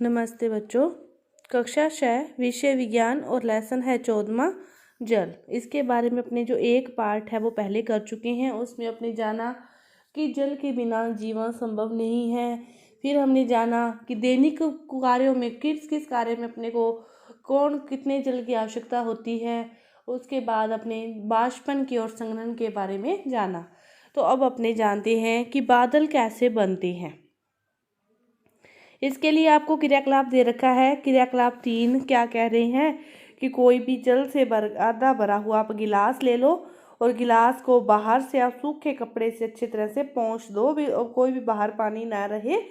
नमस्ते बच्चों। कक्षा 6 विषय विज्ञान और लेसन है 14वां जल। इसके बारे में अपने जो एक पार्ट है वो पहले कर चुके हैं। उसमें अपने जाना कि जल के बिना जीवन संभव नहीं है। फिर हमने जाना कि दैनिक कार्यों में किस किस कार्य में अपने को कौन कितने जल की आवश्यकता होती है। उसके बाद अपने बाष्पन की और संघनन के बारे में जाना। तो अब अपने जानते हैं कि बादल कैसे बनते हैं। इसके लिए आपको क्रियाकलाप दे रखा है। क्रियाकलाप 3 क्या कह रहे हैं कि कोई भी जल से आधा भरा हुआ आप गिलास ले लो और गिलास को बाहर से आप सूखे कपड़े से अच्छी तरह से पोंछ दो भी, और कोई भी बाहर पानी ना रहे।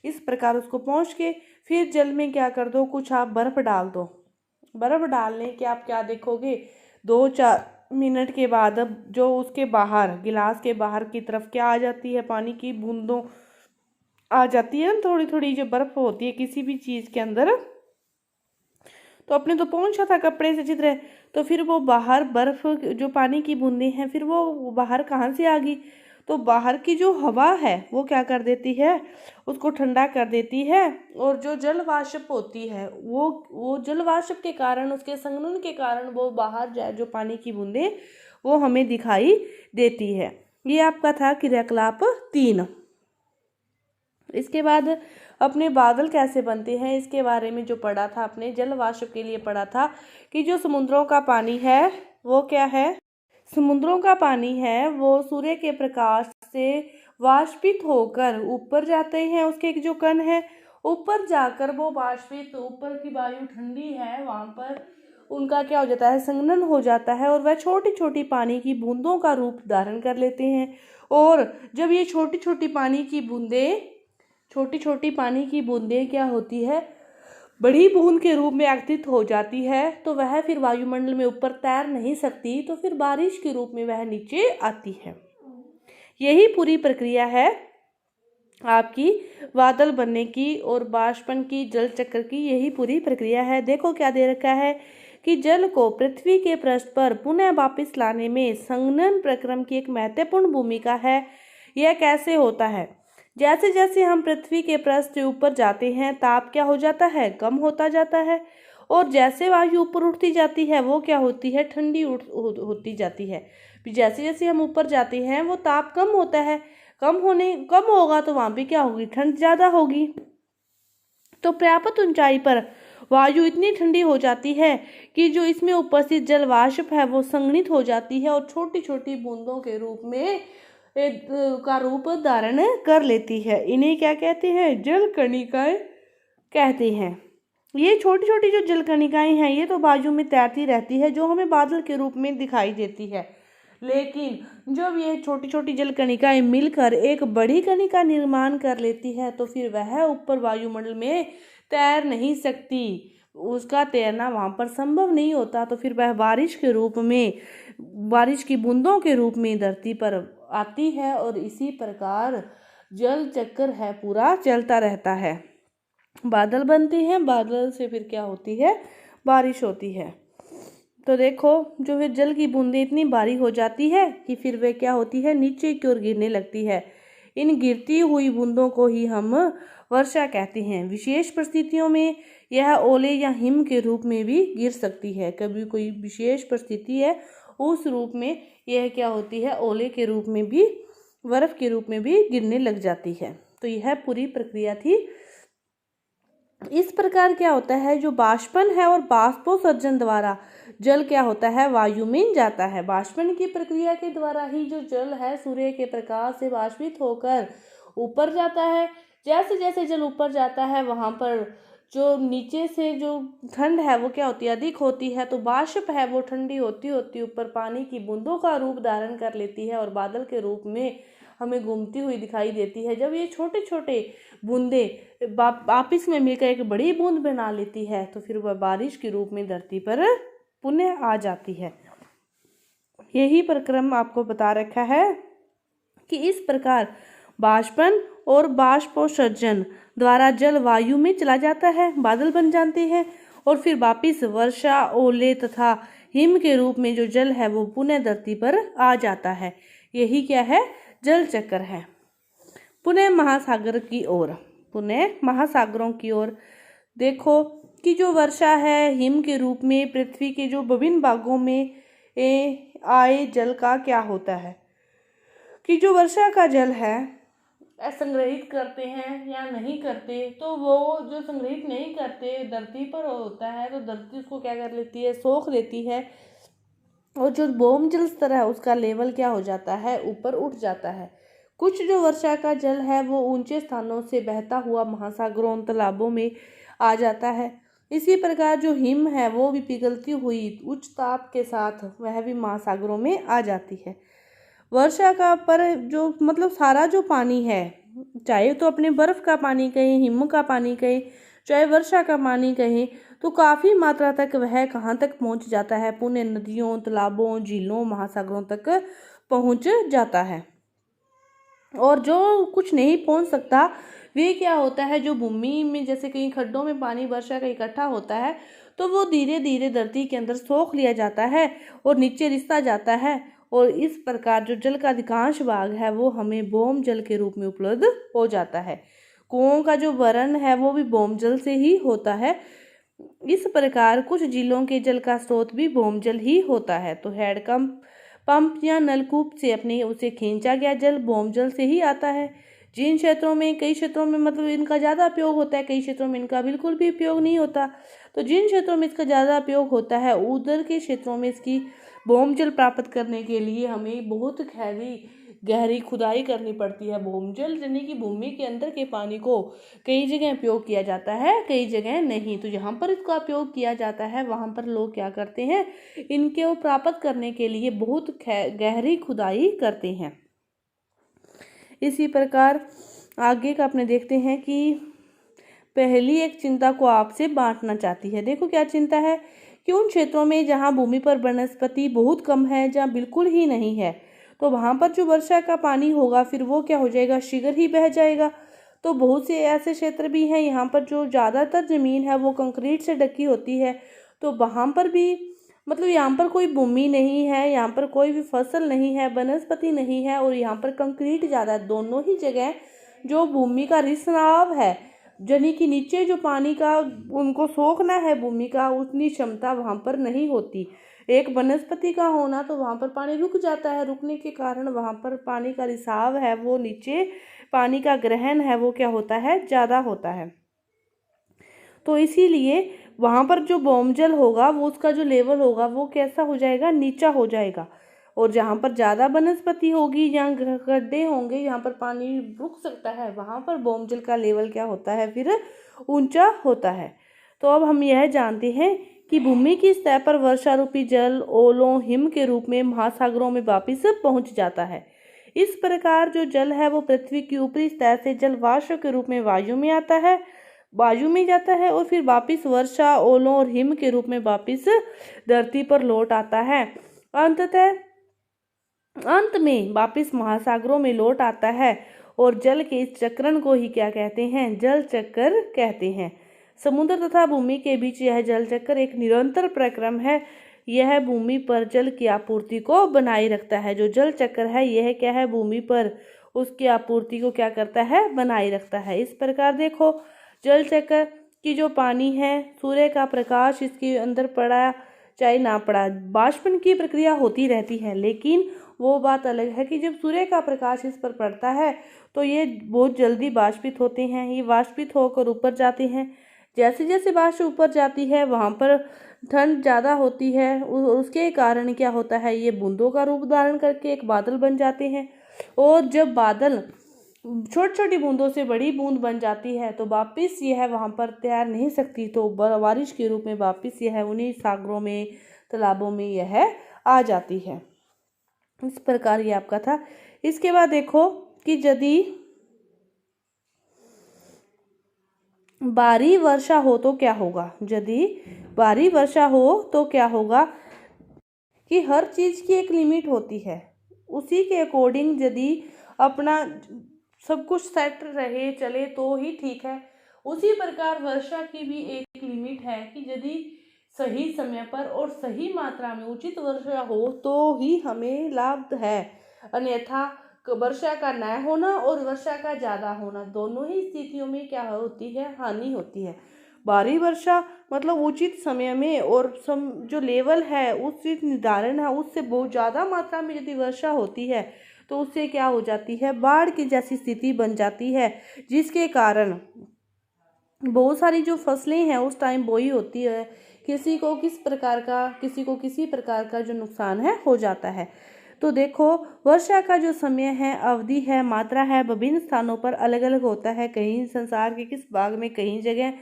इस प्रकार उसको पोंछ के फिर जल में क्या कर दो, कुछ आप बर्फ डाल दो। बर्फ डालने के आप क्या देखोगे, 2-4 मिनट के बाद अब जो उसके बाहर गिलास के बाहर की तरफ क्या आ जाती है, पानी की बूंदों आ जाती है। थोड़ी थोड़ी जो बर्फ होती है किसी भी चीज के अंदर, तो अपने तो पहुंचा था कपड़े से चित्र है, तो फिर वो बाहर बर्फ जो पानी की बूंदें हैं फिर वो बाहर कहाँ से आ गई, तो बाहर की जो हवा है वो क्या कर देती है, उसको ठंडा कर देती है। और जो जल वाष्प होती है वो जल वाष्प के कारण, उसके संघनन के कारण वो बाहर जाए जो पानी की बूंदें वो हमें दिखाई देती है। ये आपका था क्रियाकलाप 3। इसके बाद अपने बादल कैसे बनते हैं इसके बारे में जो पढ़ा था, अपने जल वाष्प के लिए पढ़ा था कि जो समुद्रों का पानी है वो क्या है, समुद्रों का पानी है वो सूर्य के प्रकाश से वाष्पित होकर ऊपर जाते हैं। उसके जो कण है ऊपर जाकर वो वाष्पित, ऊपर की वायु ठंडी है वहां पर उनका क्या हो जाता है, संघनन हो जाता है और वह छोटी छोटी पानी की बूंदों का रूप धारण कर लेते हैं। और जब ये छोटी छोटी पानी पानी की बूंदें क्या होती है, बड़ी बूंद के रूप में आकृत हो जाती है, तो वह फिर वायुमंडल में ऊपर तैर नहीं सकती, तो फिर बारिश के रूप में वह नीचे आती है। यही पूरी प्रक्रिया है आपकी बादल बनने की और बाष्पन की, जल चक्र की, यही पूरी प्रक्रिया है। देखो क्या दे रखा है कि जल को पृथ्वी के पृष्ठ पर पुनः वापस लाने में संघनन प्रक्रम की एक महत्वपूर्ण भूमिका है। यह कैसे होता है, जैसे जैसे हम पृथ्वी के पृष्ठ से ऊपर जाते हैं ताप क्या हो जाता है, कम होता जाता है। और जैसे वायु ऊपर उठती जाती है वो क्या होती है, ठंडी होती जाती है। जैसे जैसे हम ऊपर जाते हैं वो ताप कम होता है, कम होगा तो वहां पे क्या होगी, ठंड ज्यादा होगी। तो पर्याप्त ऊंचाई पर वायु इतनी ठंडी हो जाती है कि जो इसमें उपस्थित जल वाष्प है वो संघनित हो जाती है और छोटी छोटी बूंदों के रूप में का रूप धारण कर लेती है। इन्हें क्या कहते हैं, जल कणिकाएं कहते हैं। ये छोटी छोटी जो जल कणिकाएं हैं ये तो वायु में तैरती रहती है, जो हमें बादल के रूप में दिखाई देती है। लेकिन जब ये छोटी छोटी जल कणिकाएं मिलकर एक बड़ी कणिका निर्माण कर लेती है तो फिर वह ऊपर वायुमंडल में तैर नहीं सकती, उसका तैरना वहां पर संभव नहीं होता। तो फिर वह बारिश के रूप में, बारिश की बूंदों के रूप में धरती पर आती है और इसी प्रकार जल चक्र है पूरा चलता रहता है। बादल बनते हैं, बादल से फिर क्या होती है, बारिश होती है। तो देखो जो फिर जल की बूंदें इतनी भारी हो जाती है कि फिर वे क्या होती है, नीचे की ओर गिरने लगती है। इन गिरती हुई बूंदों को ही हम वर्षा कहते हैं। विशेष परिस्थितियों में यह ओले या हिम के रूप में भी गिर सकती है। कभी कोई विशेष परिस्थिति है उस रूप में यह क्या होती है, ओले के रूप में भी, बर्फ के रूप में भी गिरने लग जाती है। तो यह पूरी प्रक्रिया थी। इस प्रकार क्या होता है, जो बाष्पन है और बाष्पोत्सर्जन द्वारा जल क्या होता है, वायु में जाता है। बाष्पन की प्रक्रिया के द्वारा ही जो जल है सूर्य के प्रकाश से वाष्पित होकर ऊपर जाता है। जैसे जैसे जल ऊपर जाता है वहां पर जो नीचे से जो ठंड है वो क्या होती है, अधिक होती है, तो वाष्प है वो ठंडी होती होती ऊपर पानी की बूंदों का रूप धारण कर लेती है और बादल के रूप में हमें घूमती हुई दिखाई देती है। जब ये छोटे छोटे बूंदे आपस में मिलकर एक बड़ी बूंद बना लेती है तो फिर वह बारिश के रूप में धरती पर पुनः आ जाती है। यही प्रक्रम आपको बता रखा है कि इस प्रकार बाष्पन और बाष्पोत्सर्जन द्वारा जल वायु में चला जाता है, बादल बन जाते हैं और फिर वापिस वर्षा, ओले तथा हिम के रूप में जो जल है वो पुनः धरती पर आ जाता है। यही क्या है, जल चक्र है। पुनः महासागरों की ओर देखो कि जो वर्षा है हिम के रूप में पृथ्वी के जो विभिन्न भागों में आए जल का क्या होता है, कि जो वर्षा का जल है संग्रहित करते हैं या नहीं करते। तो वो जो संग्रहित नहीं करते धरती पर होता है तो धरती उसको क्या कर लेती है, सोख लेती है, और जो भौम जल स्तर है उसका लेवल क्या हो जाता है, ऊपर उठ जाता है। कुछ जो वर्षा का जल है वो ऊंचे स्थानों से बहता हुआ महासागरों तालाबों में आ जाता है। इसी प्रकार जो हिम है वो भी पिघलती हुई उच्च ताप के साथ वह भी महासागरों में आ जाती है। वर्षा का पर जो मतलब सारा जो पानी है, चाहे तो अपने बर्फ का पानी कहें, हिम का पानी कहें, चाहे वर्षा का पानी कहें, तो काफ़ी मात्रा तक वह कहाँ तक पहुँच जाता है, पुण्य नदियों, तालाबों, झीलों, महासागरों तक पहुँच जाता है। और जो कुछ नहीं पहुँच सकता वे क्या होता है, जो भूमि में जैसे कहीं खड्डों में पानी वर्षा का इकट्ठा होता है तो वो धीरे धीरे धरती के अंदर सोख लिया जाता है और नीचे रिसता जाता है, और इस प्रकार जो जल का अधिकांश भाग है वो हमें भौम जल के रूप में उपलब्ध हो जाता है। कुओं का जो वरण है वो भी भौम जल से ही होता है। इस प्रकार कुछ झीलों के जल का स्रोत भी भौम जल ही होता है। तो हैंडपंप पंप या नलकूप से अपने उसे खींचा गया जल भौम जल से ही आता है। जिन क्षेत्रों में कई क्षेत्रों में मतलब इनका ज़्यादा उपयोग होता है, कई क्षेत्रों में इनका बिल्कुल भी उपयोग नहीं होता। तो जिन क्षेत्रों में इसका ज़्यादा उपयोग होता है उधर के क्षेत्रों में इसकी भौम जल प्राप्त करने के लिए हमें बहुत गहरी खुदाई करनी पड़ती है। भौम जल यानी कि भूमि के अंदर के पानी को कई जगह उपयोग किया जाता है, कई जगह नहीं। तो जहाँ पर इसका उपयोग किया जाता है वहाँ पर लोग क्या करते हैं, इनके वो प्राप्त करने के लिए बहुत गहरी खुदाई करते हैं। इसी प्रकार आगे का अपने देखते हैं कि पहली एक चिंता को आपसे बांटना चाहती है। देखो क्या चिंता है कि उन क्षेत्रों में जहाँ भूमि पर वनस्पति बहुत कम है, जहाँ बिल्कुल ही नहीं है, तो वहाँ पर जो वर्षा का पानी होगा फिर वो क्या हो जाएगा, शीघ्र ही बह जाएगा। तो बहुत से ऐसे क्षेत्र भी हैं यहाँ पर जो ज़्यादातर ज़मीन है वो कंक्रीट से ढकी होती है, तो वहाँ पर भी मतलब यहाँ पर कोई भूमि नहीं है, यहाँ पर कोई भी फसल नहीं है, वनस्पति नहीं है, और यहाँ पर कंक्रीट ज़्यादा है। दोनों ही जगह जो भूमि का रिसाव है यानी कि नीचे जो पानी का उनको सोखना है भूमि का, उतनी क्षमता वहाँ पर नहीं होती। एक वनस्पति का होना तो वहाँ पर पानी रुक जाता है, रुकने के कारण वहाँ पर पानी का रिसाव है वो नीचे पानी का ग्रहण है वो क्या होता है, ज़्यादा होता है। तो इसीलिए वहाँ पर जो भौम जल होगा वो उसका जो लेवल होगा वो कैसा हो जाएगा, नीचा हो जाएगा। और जहाँ पर ज़्यादा वनस्पति होगी, जहाँ गड्ढे होंगे, जहाँ पर पानी रुक सकता है, वहाँ पर भौम जल का लेवल क्या होता है, फिर ऊंचा होता है। तो अब हम यह जानते हैं कि भूमि की सतह पर वर्षा रूपी जल ओलों हिम के रूप में महासागरों में वापिस पहुंच जाता है। इस प्रकार जो जल है वो पृथ्वी की ऊपरी सतह से जल वाष्प के रूप में वायु में आता है, वायु में जाता है और फिर वापिस वर्षा ओलों और हिम के रूप में वापिस धरती पर लौट आता है। अंत में वापिस महासागरों में लौट आता है। और जल के इस चक्रण को ही क्या कहते हैं, जल चक्र कहते हैं। समुद्र तथा भूमि के बीच यह जल चक्र एक निरंतर प्रक्रम है। यह भूमि पर जल की आपूर्ति को बनाए रखता है। जो जल चक्र है यह क्या है, भूमि पर उसकी आपूर्ति को क्या करता है, बनाए रखता है। इस प्रकार देखो जल चक्र की जो पानी है, सूर्य का प्रकाश इसके अंदर पड़ा चाहे ना पड़ा, बाष्पन की प्रक्रिया होती रहती है। लेकिन वो बात अलग है कि जब सूर्य का प्रकाश इस पर पड़ता है तो ये बहुत जल्दी बाष्पित होते हैं, ये बाष्पित होकर ऊपर जाते हैं। जैसे जैसे बाष्प ऊपर जाती है वहाँ पर ठंड ज़्यादा होती है, उसके कारण क्या होता है, ये बूंदों का रूप धारण करके एक बादल बन जाते हैं। और जब बादल छोटी छोटी बूंदों से बड़ी बूंद बन जाती है तो वापिस यह वहाँ पर तैर नहीं सकती, तो बारिश के रूप में वापिस यह उन्हीं सागरों में तालाबों में यह आ जाती है। इस प्रकार ये आपका था। इसके बाद देखो कि यदि भारी वर्षा हो तो क्या होगा, यदि भारी वर्षा हो तो क्या होगा कि हर चीज की एक लिमिट होती है, उसी के अकॉर्डिंग यदि अपना सब कुछ सेट रहे चले तो ही ठीक है। उसी प्रकार वर्षा की भी एक लिमिट है कि यदि सही समय पर और सही मात्रा में उचित वर्षा हो तो ही हमें लाभ है, अन्यथा वर्षा का न होना और वर्षा का ज़्यादा होना दोनों ही स्थितियों में क्या होती है, हानि होती है। भारी वर्षा मतलब उचित समय में और जो लेवल है उचित निर्धारण है उससे बहुत ज़्यादा मात्रा में यदि वर्षा होती है तो उससे क्या हो जाती है, बाढ़ की जैसी स्थिति बन जाती है, जिसके कारण बहुत सारी जो फसलें हैं उस टाइम बोई होती है, किसी को किसी प्रकार का जो नुकसान है हो जाता है। तो देखो, वर्षा का जो समय है, अवधि है, मात्रा है, विभिन्न स्थानों पर अलग अलग होता है। कहीं संसार के किस भाग में कहीं जगह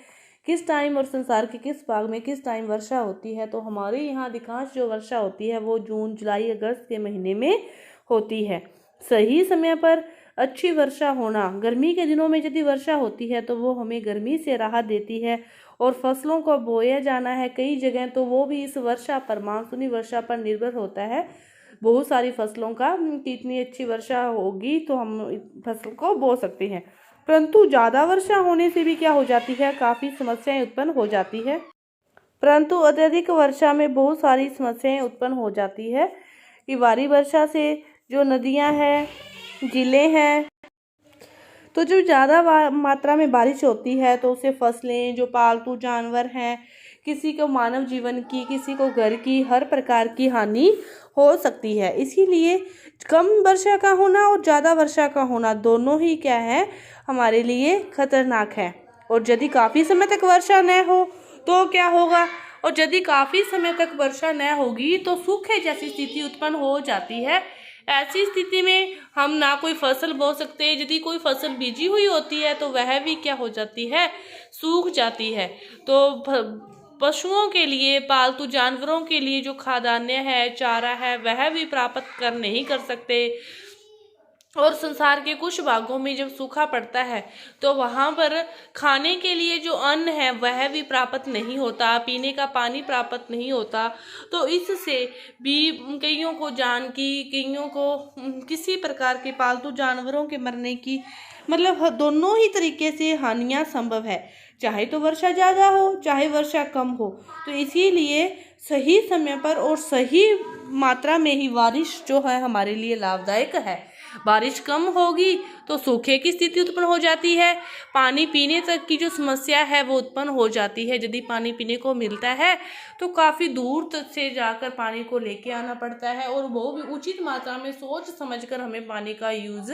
किस टाइम और संसार के किस भाग में किस टाइम वर्षा होती है। तो हमारे यहाँ अधिकांश जो वर्षा होती है वो जून, जुलाई, अगस्त के महीने में होती है। सही समय पर अच्छी वर्षा होना, गर्मी के दिनों में यदि वर्षा होती है तो वो हमें गर्मी से राहत देती है और फसलों को बोया जाना है कई जगह तो वो भी इस वर्षा पर, मानसूनी वर्षा पर निर्भर होता है। बहुत सारी फसलों का कि इतनी अच्छी वर्षा होगी तो हम फसल को बो सकते हैं, परंतु ज़्यादा वर्षा होने से भी क्या हो जाती है, काफ़ी समस्याएं उत्पन्न हो जाती है। परंतु अत्यधिक वर्षा में बहुत सारी समस्याएं उत्पन्न हो जाती है कि भारी वर्षा से जो नदियां हैं, जिले हैं, तो जब ज़्यादा मात्रा में बारिश होती है तो उससे फसलें, जो पालतू जानवर हैं, किसी को मानव जीवन की, किसी को घर की, हर प्रकार की हानि हो सकती है। इसीलिए कम वर्षा का होना और ज़्यादा वर्षा का होना दोनों ही क्या है, हमारे लिए खतरनाक है। और यदि काफ़ी समय तक वर्षा न हो तो क्या होगा, और यदि काफ़ी समय तक वर्षा न होगी तो सूखे जैसी स्थिति उत्पन्न हो जाती है। ऐसी स्थिति में हम ना कोई फसल बो सकते हैं, यदि कोई फसल बीजी हुई होती है तो वह भी क्या हो जाती है, सूख जाती है। तो पशुओं के लिए, पालतू जानवरों के लिए जो खाद्यान्न है, चारा है, वह भी प्राप्त कर नहीं कर सकते। और संसार के कुछ भागों में जब सूखा पड़ता है तो वहाँ पर खाने के लिए जो अन्न है वह भी प्राप्त नहीं होता, पीने का पानी प्राप्त नहीं होता। तो इससे भी कईयों को जान की, कईयों को किसी प्रकार के पालतू जानवरों के मरने की, मतलब दोनों ही तरीके से हानियाँ संभव है, चाहे तो वर्षा ज़्यादा हो चाहे वर्षा कम हो। तो इसीलिए सही समय पर और सही मात्रा में ही बारिश जो है हमारे लिए लाभदायक है। बारिश कम होगी तो सूखे की स्थिति उत्पन्न हो जाती है, पानी पीने तक की जो समस्या है वो उत्पन्न हो जाती है। यदि पानी पीने को मिलता है तो काफ़ी दूर तक से जाकर पानी को लेके आना पड़ता है और वो भी उचित मात्रा में सोच समझकर हमें पानी का यूज़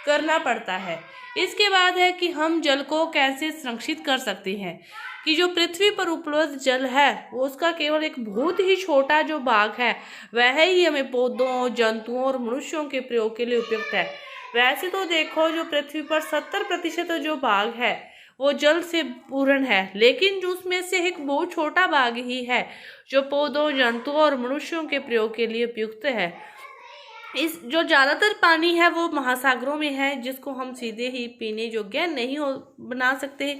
करना पड़ता है। इसके बाद है कि हम जल को कैसे संरक्षित कर सकते हैं, कि जो पृथ्वी पर उपलब्ध जल है वो उसका केवल एक बहुत ही छोटा जो भाग है वह ही हमें पौधों, जंतुओं और मनुष्यों के प्रयोग के लिए उपयुक्त है। वैसे तो देखो, जो पृथ्वी पर 70% जो भाग है वो जल से पूर्ण है, लेकिन जो उसमें से एक बहुत छोटा भाग ही है जो पौधों, जंतुओं और मनुष्यों के प्रयोग के लिए उपयुक्त है। इस जो ज़्यादातर पानी है वो महासागरों में है, जिसको हम सीधे ही पीने योग्य नहीं बना सकते,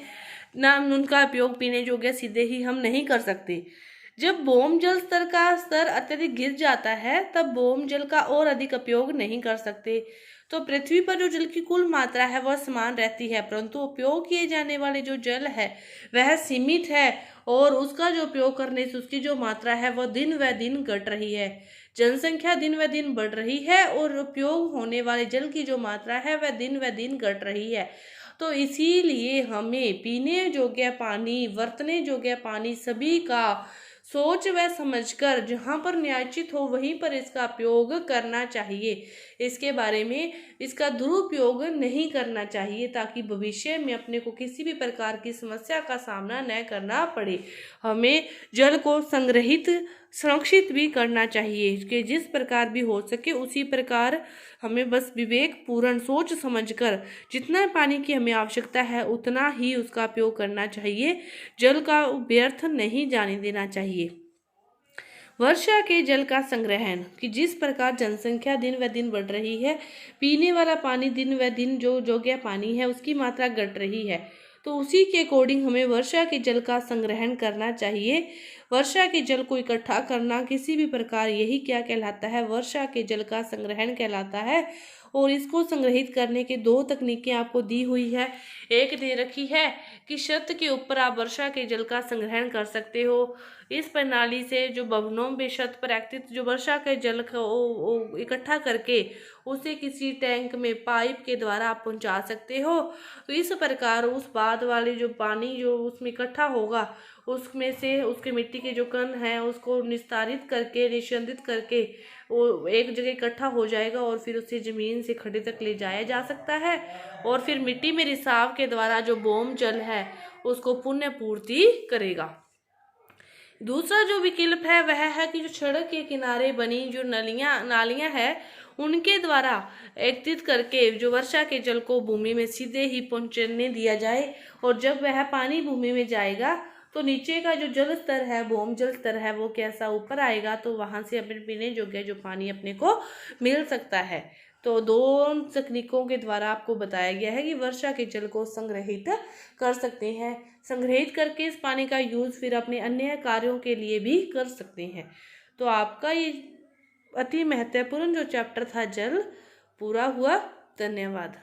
ना उनका उपयोग पीने योग्य सीधे ही हम नहीं कर सकते। जब भौम जल स्तर का स्तर अत्यधिक गिर जाता है तब भौम जल का और अधिक उपयोग नहीं कर सकते। तो पृथ्वी पर जो जल की कुल मात्रा है वह समान रहती है, परंतु उपयोग किए जाने वाले जो जल है वह सीमित है और उसका जो उपयोग करने से उसकी जो मात्रा है वह दिन व दिन घट रही है। जनसंख्या दिन व दिन बढ़ रही है और उपयोग होने वाले जल की जो मात्रा है वह दिन व दिन घट रही है। तो इसीलिए हमें पीने योग्य पानी, बरतने योग्य पानी सभी का सोच व समझकर जहाँ पर न्यायोचित हो वहीं पर इसका उपयोग करना चाहिए। इसके बारे में इसका दुरुपयोग नहीं करना चाहिए ताकि भविष्य में अपने को किसी भी प्रकार की समस्या का सामना न करना पड़े। हमें जल को संरक्षित भी करना चाहिए कि जिस प्रकार भी हो सके उसी प्रकार हमें बस विवेक पूर्ण सोच समझकर जितना पानी की हमें आवश्यकता है उतना ही उसका उपयोग करना चाहिए। जल का व्यर्थ नहीं जाने देना चाहिए। वर्षा के जल का संग्रहण, कि जिस प्रकार जनसंख्या दिन व दिन बढ़ रही है, पीने वाला पानी दिन व दिन जो योग्य पानी है उसकी मात्रा घट रही है, तो उसी के अकॉर्डिंग हमें वर्षा के जल का संग्रहण करना चाहिए। वर्षा के जल को इकट्ठा करना किसी भी प्रकार यही क्या कहलाता है, वर्षा के जल का संग्रहण कहलाता है। और इसको संग्रहित करने के 2 तकनीकें आपको दी हुई है। एक दे रखी है कि छत के ऊपर आप वर्षा के जल का संग्रहण कर सकते हो। इस प्रणाली से जो भवनों में छत पर एकत्रित जो वर्षा के जल को इकट्ठा करके उसे किसी टैंक में पाइप के द्वारा आप पहुंचा सकते हो। तो इस प्रकार उस बाद वाली जो पानी जो उसमें इकट्ठा होगा उसमें से उसके मिट्टी के जो कण हैं उसको निस्तारित करके निस्यंदित करके वो एक जगह इकट्ठा हो जाएगा और फिर उसे ज़मीन से खड्डे तक ले जाया जा सकता है और फिर मिट्टी में रिसाव के द्वारा जो भौम जल है उसको पुण्य पूर्ति करेगा। दूसरा जो विकल्प है वह है कि जो सड़क के किनारे बनी जो नालियां हैं उनके द्वारा एकत्रित करके जो वर्षा के जल को भूमि में सीधे ही पहुंचने दिया जाए और जब वह पानी भूमि में जाएगा तो नीचे का जो जल स्तर है भौम जल स्तर है वो कैसा ऊपर आएगा तो वहां से अपने पीने योग्य जो पानी अपने को मिल सकता है। तो 2 तकनीकों के द्वारा आपको बताया गया है कि वर्षा के जल को संग्रहित कर सकते हैं। संग्रहित करके इस पानी का यूज़ फिर अपने अन्य कार्यों के लिए भी कर सकते हैं। तो आपका ये अति महत्वपूर्ण जो चैप्टर था जल पूरा हुआ। धन्यवाद।